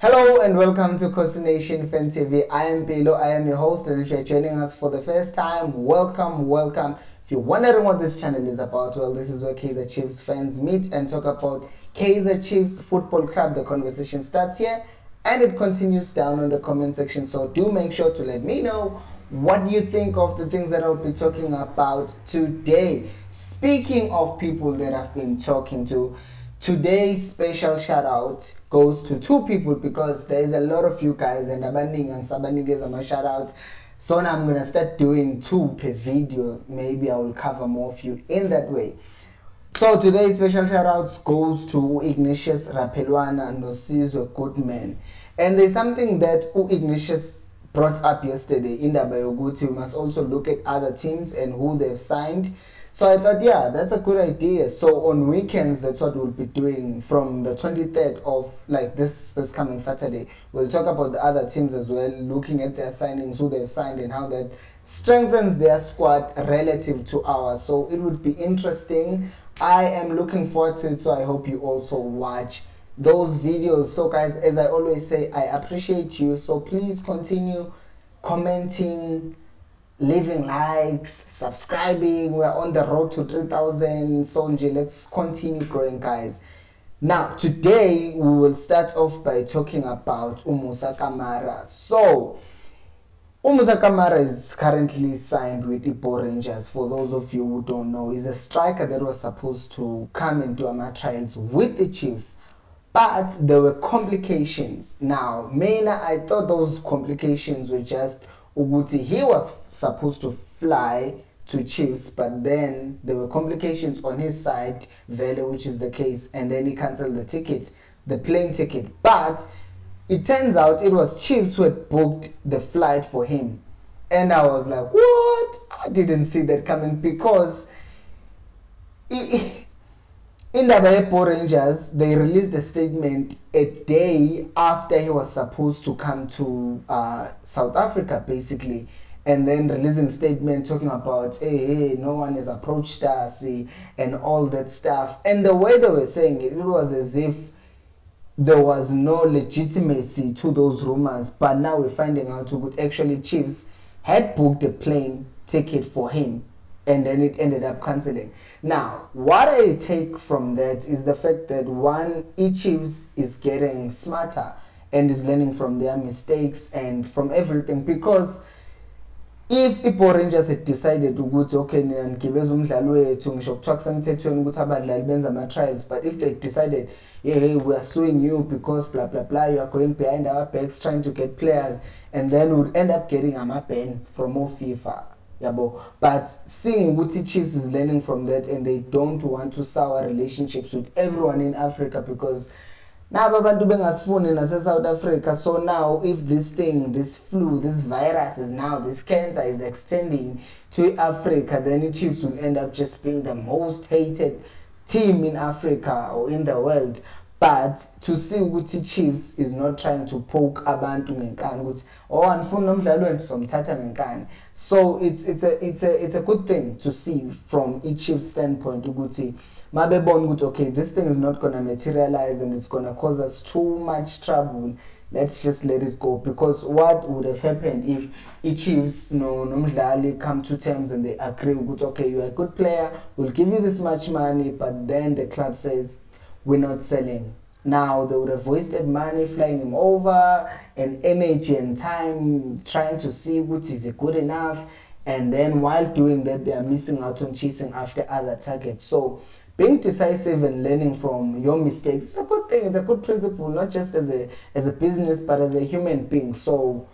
Hello and welcome to Khosi Nation Fan TV. I am Bilo, I am your host, and if you're joining us for the first time, welcome. If you're wondering what this channel is about, well, this is where Kaizer Chiefs fans meet and talk about Kaizer Chiefs Football Club. The conversation starts here and it continues down in the comment section, so do make sure to let me know what you think of the things that I'll be talking about today. Speaking of people that I've been talking to, today's special shout out goes to two people because there's a lot of you guys and abaning and sabanigers my shout out. So now I'm gonna start doing 2 per video. Maybe I will cover more of you in that way. So today's special shout outs goes to Ignatius Rapelwana Nosizwe Goodman. And there's something that Ignatius brought up yesterday in the Bayoguti. We must also look at other teams and who they've signed. So I thought, yeah, that's a good idea. So on weekends, that's what we'll be doing from the 23rd of like this coming Saturday. We'll talk about the other teams as well, looking at their signings, who they've signed and how that strengthens their squad relative to ours. So it would be interesting. I am looking forward to it, so I hope you also watch those videos. So guys, as I always say, I appreciate you. So please continue commenting, leaving likes, subscribing. We're on the road to 3,000. So let's continue growing, guys. Now today we will start off by talking about Musa Kamara. So Musa Kamara is currently signed with Ipo Rangers. For those of you who don't know, he's a striker that was supposed to come and do amateur trials with the Chiefs, but there were complications. Now, I thought those complications were just Uguti. He was supposed to fly to Chiefs, but then there were complications on his side, Vele, which is the case, and then he cancelled the ticket, the plane ticket. But it turns out it was Chiefs who had booked the flight for him. And I was like, what? I didn't see that coming, because in the Power Rangers, they released a statement a day after he was supposed to come to South Africa, basically, and then releasing a statement talking about, hey, no one has approached us, and all that stuff. And the way they were saying it, it was as if there was no legitimacy to those rumors. But now we're finding out who actually Chiefs had booked a plane ticket for him, and then it ended up cancelling. Now, what I take from that is the fact that Chiefs is getting smarter and is learning from their mistakes and from everything. Because if Ipo Rangers had decided to go to okay, trials, but if they decided, hey, we are suing you because blah blah blah, you are going behind our backs trying to get players, and then we'll end up getting a ban from FIFA. But seeing Uguti Chiefs is learning from that, and they don't want to sour relationships with everyone in Africa, because now South Africa. So now if this flu, this virus is now, this cancer is extending to Africa, then the Chiefs will end up just being the most hated team in Africa or in the world. But to see Uguti Chiefs is not trying to poke abantu ngenkani, so it's a good thing to see from each Chiefs standpoint. Uguti okay, this thing is not gonna materialize and it's gonna cause us too much trouble. Let's just let it go. Because what would have happened if each Chiefs come to terms and they agree with, okay, you're a good player, we'll give you this much money, but then the club says we're not selling. Now they would have wasted money flying him over and energy and time trying to see what is good enough, and then while doing that they are missing out on chasing after other targets. So being decisive and learning from your mistakes is a good thing. It's a good principle, not just as a business but as a human being. So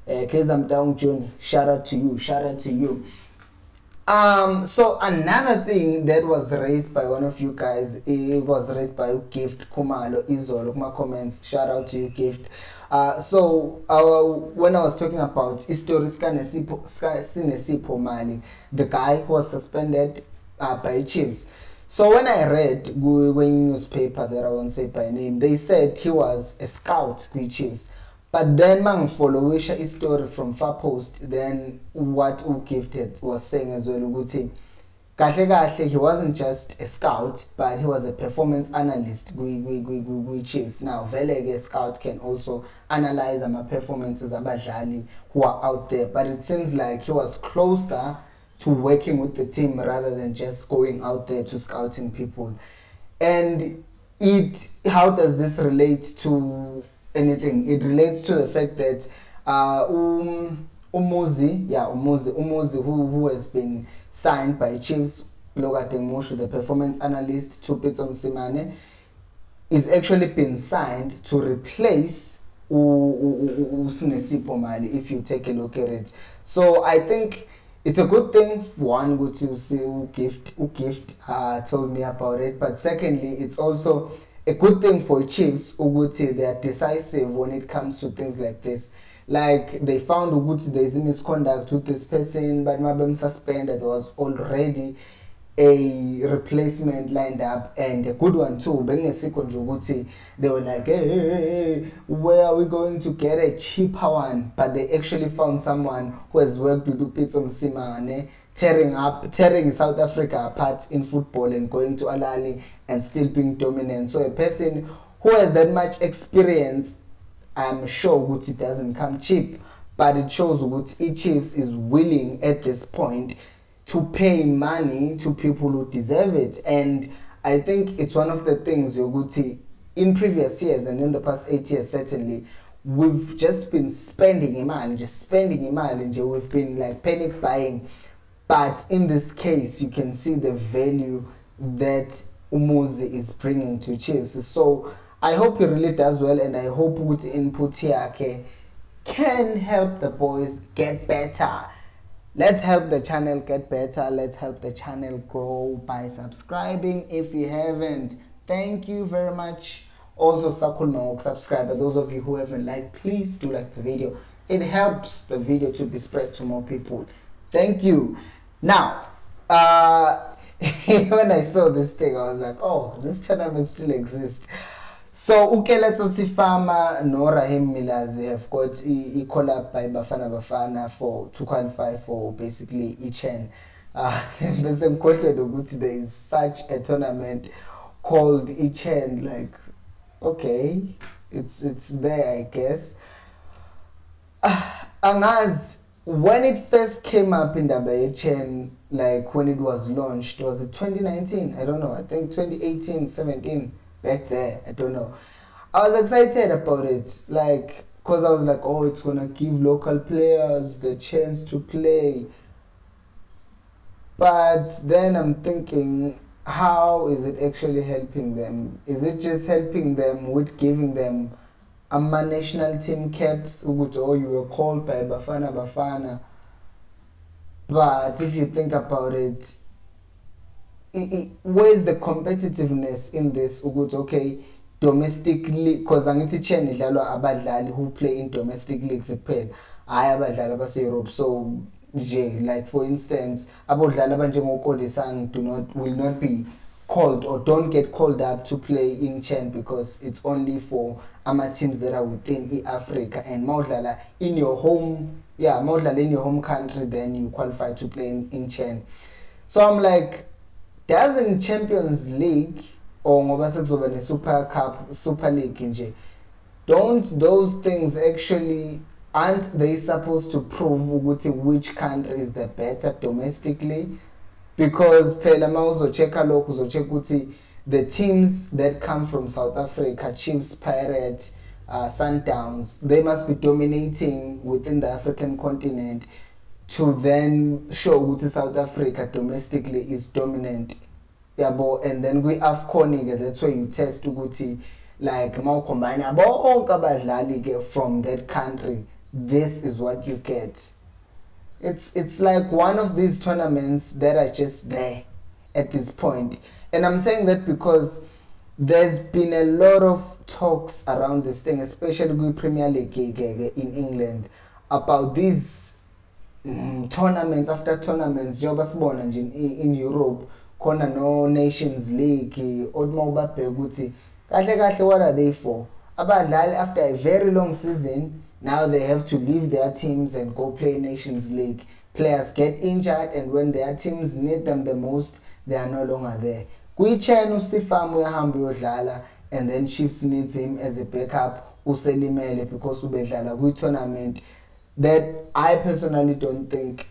Kaizer down June, shout out to you. So another thing that was raised by one of you guys, it was raised by Gift Kumalo Izolo, my comments. Shout out to you, Gift. When I was talking about Historiska Sinesipho Mali, the guy who was suspended by Chiefs. So when I read when newspaper that I won't say by name, they said he was a scout with Chiefs. But then man follow a story from Far Post, then what U Gifted was saying as well, Kahle, he wasn't just a scout, but he was a performance analyst with Chiefs. Now, vele scout can also analyze performances abadlali who are out there, but it seems like he was closer to working with the team rather than just going out there to scouting people. And how does this relate to anything? It relates to the fact that Umuzi, who has been signed by Chiefs, the performance analyst, to Msimane, is actually been signed to replace Usinesipho Mali, if you take a look at it. So I think it's a good thing, one, good to see who gift told me about it, but secondly, it's also a good thing for Chiefs Uguti. They are decisive when it comes to things like this. Like they found Uguti there is a misconduct with this person, but Mabem suspended. There was already a replacement lined up, and a good one too. They were like, hey, where are we going to get a cheaper one? But they actually found someone who has worked with Upitso Msimane, tearing South Africa apart in football and going to Alali and still being dominant. So a person who has that much experience, I'm sure Uguti doesn't come cheap, but it shows Uguti Chiefs is willing at this point to pay money to people who deserve it. And I think it's one of the things Uguti in previous years and in the past 8 years certainly, we've just been spending imali, and we've been like panic buying. But in this case, you can see the value that Umuzi is bringing to Chiefs. So I hope he really does well, and I hope with input here can help the boys get better. Let's help the channel get better. Let's help the channel grow by subscribing if you haven't. Thank you very much. Also, subscribe. Those of you who haven't liked, please do like the video. It helps the video to be spread to more people. Thank you. Now, when I saw this thing, I was like, oh, this tournament still exists. So Ukeletso Sifama no Rahim Milazi have got a collab by Bafana to qualify for basically E10. The same question there is such a tournament called E10. Like, okay, it's there, I guess. Angaz, when it first came up in the E10, like when it was launched, was it 2019? I don't know. I think 2018, 17. Back there, I don't know. I was excited about it, like, because I was like, oh, it's gonna give local players the chance to play. But then I'm thinking, how is it actually helping them? Is it just helping them with giving them national team caps? Oh, you were called by Bafana. But if you think about it, where's the competitiveness in this? Okay, domestically, because angithi chen idlalwa abadlali who play in domestic leagues kuphela, hayi abadlali base Europe. So like for instance, abadlali abanjengokodisang will not be called or don't get called up to play in Chen because it's only for teams that are within Africa. And mawudlala in your home, mawudlala in your home country, then you qualify to play in Chen. So I'm like, doesn't Champions League or ngoba sekuzoba ne Super Cup, Super League nje, don't those things actually, aren't they supposed to prove which country is the better domestically? Because phela mawuzocheka lokho uzocheka ukuthi the teams that come from South Africa, Chiefs, Pirates, Sundowns, they must be dominating within the African continent to then show ukuthi South Africa domestically is dominant. And then we have AFCON, that's why you test ukuthi like combine from that country, this is what you get. It's like one of these tournaments that are just there at this point. And I'm saying that because there's been a lot of talks around this thing, especially with Premier League in England, about these tournaments after tournaments. In Europe, Kona no Nations League, Odmo Bapeguti. What are they for? After a very long season, now they have to leave their teams and go play Nations League. players get injured, and when their teams need them the most, they are no longer there. Kwi-Chen uSifam uyahamba uyodlala, and then Chiefs needs him as a backup. Uselimele because ubedlala kwi-tournament that I personally don't think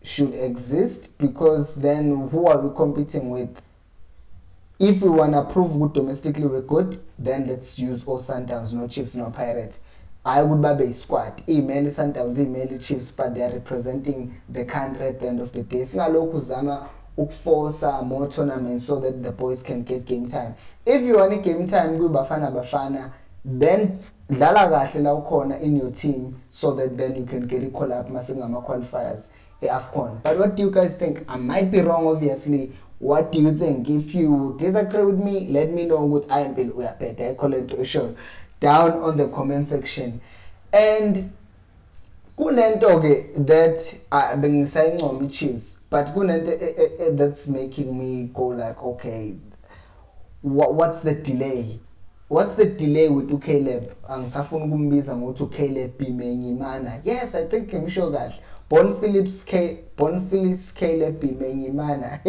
should exist, because then who are we competing with? If we want to prove good domestically we're good, then let's use all Sundowns, no Chiefs, no Pirates. I would be a squad. Email Sundowns, email Chiefs, but they are representing the country at the end of the day. Singaloku zama ukforce more tournaments so that the boys can get game time. If you want game time, go Bafana, then dlala kahle la ukhona in your team so that then you can get it call up masingama qualifiers AFCON. But what do you guys think? I might be wrong, obviously. What do you think? If you disagree with me, let me know. What I am we are better. Comment or show down on the comment section. And kunento that being saying on Chiefs, but kunento that's making me go like, okay, what's the delay? What's the delay with uKaleb? Angisafuna ukumbiza ngokuthi uKaleb Bimenyimana. Yes, I think I'm sure guys. Bonfils-Caleb Bimenyimana.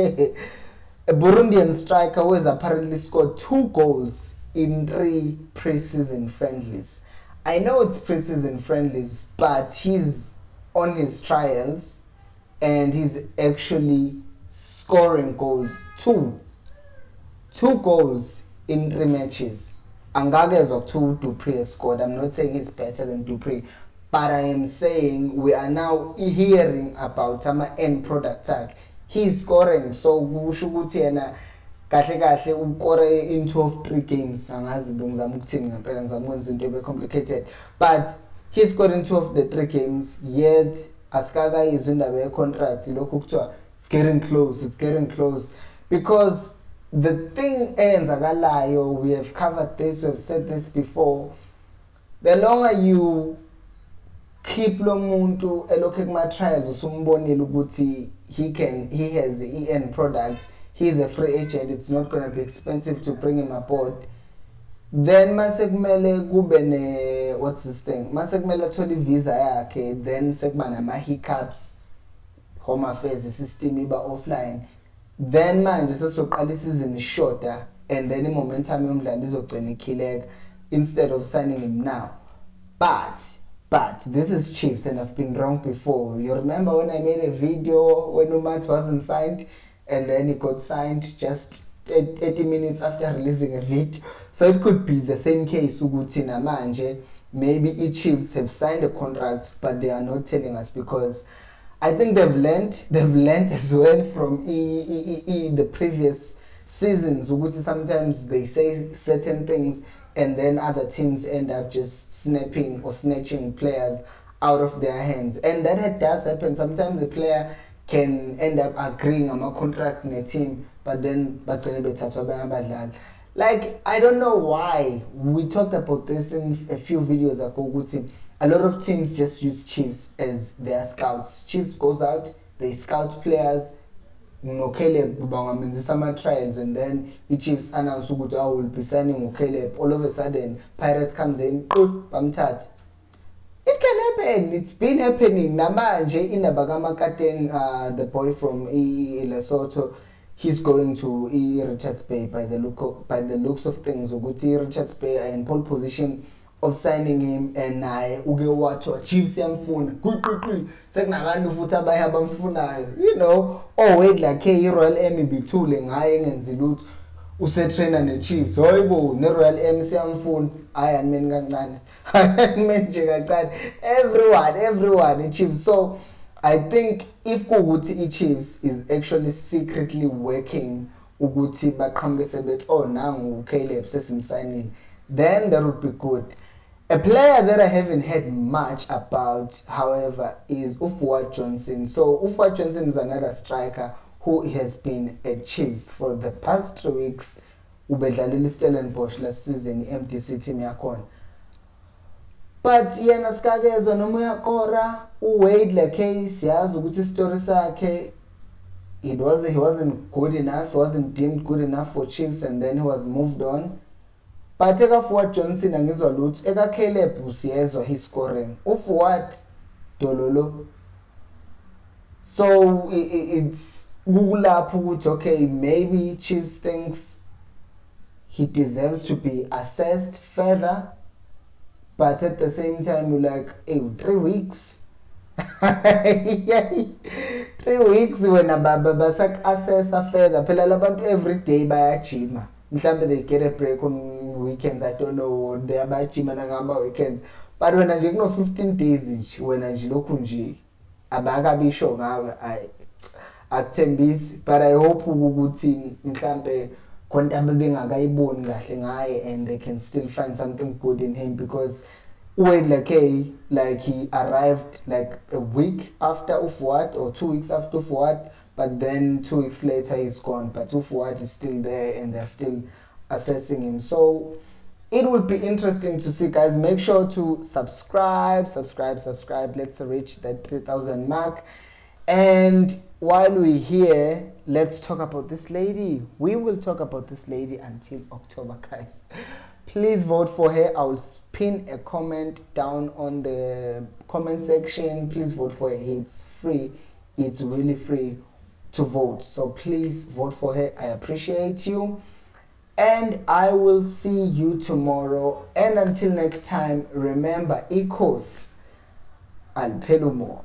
A Burundian striker who has apparently scored 2 goals in 3 preseason friendlies. I know it's preseason friendlies, but he's on his trials and he's actually scoring goals. 2 goals in 3 matches. Angagez of 2 Dupree has scored. I'm not saying he's better than Dupree, but I am saying we are now hearing about some end product tag. He's scoring, so ushukuthi yena kahle kahle ukore in 2 of 3 games. Angazi ngizama ukuthini ngempela ngizama ukwenza into ebe complicated, but he scored in 2 of the 3 games, yet askaka izwe indaba ye contract lokho kuthiwa it's getting close, because the thing eyenzakalayo, we have covered this, we have said this before, the longer you keep lo muntu elokhe kuma trials usumbonile ukuthi he has the end product, he's a free agent, it's not going to be expensive to bring him aboard, then mase kumele kube ne what's this thing, mase kumele athole visa yakhe, then sekuba nama hiccups, home affairs system iba offline, then manje sesoqala isizini shorter, and then momentum yomdlalo izogcina ikhileka instead of signing him now. But this is Chiefs, and I've been wrong before. You remember when I made a video when Umat wasn't signed, and then he got signed just 80 minutes after releasing a video. So it could be the same case. Ugutina manje, maybe Chiefs have signed a contract, but they are not telling us, because I think they've learned as well from the previous seasons. Uguti sometimes they say certain things, and then other teams end up just snapping or snatching players out of their hands. And that does happen. Sometimes a player can end up agreeing on a contract in a team, but then like, I don't know why. We talked about this in a few videos ago. A lot of teams just use Chiefs as their scouts. Chiefs goes out, they scout players, Caleb summer trials, and then the Chiefs announce ukuthi I will be signing Caleb. All of a sudden, Pirates comes in, bamthatha. It can happen. It's been happening. Namanje inabagamakateng, the boy from Lesotho, he's going to Richards Bay by the looks of things. Ukuthi Richards Bay are in pole position of signing him, and I uge watho Chiefs yamfuna sekunabantu futhi abaya bamfunayo, you know. Oh wait, like hey, Royal Army bithule ngaye ngenza lutho use trainer ne Chiefs, hoyibo ne Royal Army siyamfuna, Iron Man kancane, Iron Man nje kancane, everyone in Chiefs. So I think if kuguthi Chiefs is actually secretly working ukuthi baqhamukise bethi oh nangu Caleb sesimsigning, then that would be good. A player that I haven't heard much about, however, is Fuad Johnson. So Fuad Johnson is another striker who has been at Chiefs for the past 3 weeks. Ubedlalile Stellenbosch last season, MTC team yakhona. But yena sikakezwa noma uyakora, uwait like hey, siyazi ukuthi story sakhe, he wasn't good enough, he wasn't deemed good enough for Chiefs, and then he was moved on. But eka Fuad Johnson angizwa lutho, eka Caleb usiyezwa his scoring. Ufuad dololo. So it's okay, maybe Chiefs thinks he deserves to be assessed further, but at the same time you're like, hey, 3 weeks. 3 weeks wena basak-assessa further. Phela labantu every day bayajima. Mhlambe they get a break on weekends, I don't know, they bayajima nangama weekends. But wena nje kuno 15 days nje, wena nje lokhu nje abakabisho ngawe akuthembisi. But I hope ukuthi mhlambe konke abebengakayiboni kahle ngaye and they can still find something good in him, because when like he arrived like a week after Fuad or 2 weeks after Fuad, but then 2 weeks later he's gone, but Fuad is still there and they're still assessing him. So it would be interesting to see, guys. Make sure to subscribe. Let's reach that 3,000 mark. And while we're here, let's talk about this lady. We will talk about this lady until October, guys. Please vote for her. I will pin a comment down on the comment section. Please vote for her. It's free. It's really free to vote. So please vote for her. I appreciate you. And I will see you tomorrow. And until next time, remember, Khosi, I'll pay no more.